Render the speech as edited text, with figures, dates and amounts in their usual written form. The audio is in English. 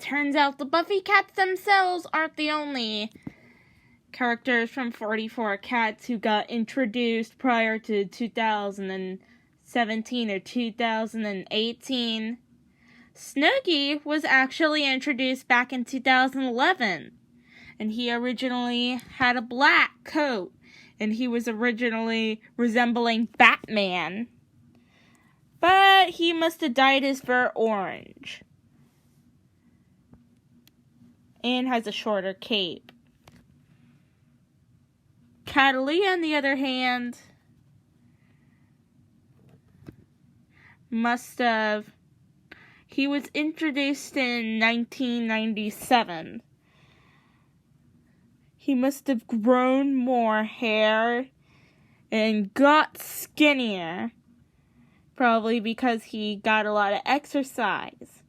turns out the Buffycats themselves aren't the only characters from 44 Cats who got introduced prior to 2017 or 2018. Snooky was actually introduced back in 2011, and he originally had a black coat, and he was originally resembling Batman. But he must have dyed his fur orange, and has a shorter cape. Catalina, on the other hand, he was introduced in 1997. He must have grown more hair and got skinnier, probably because he got a lot of exercise.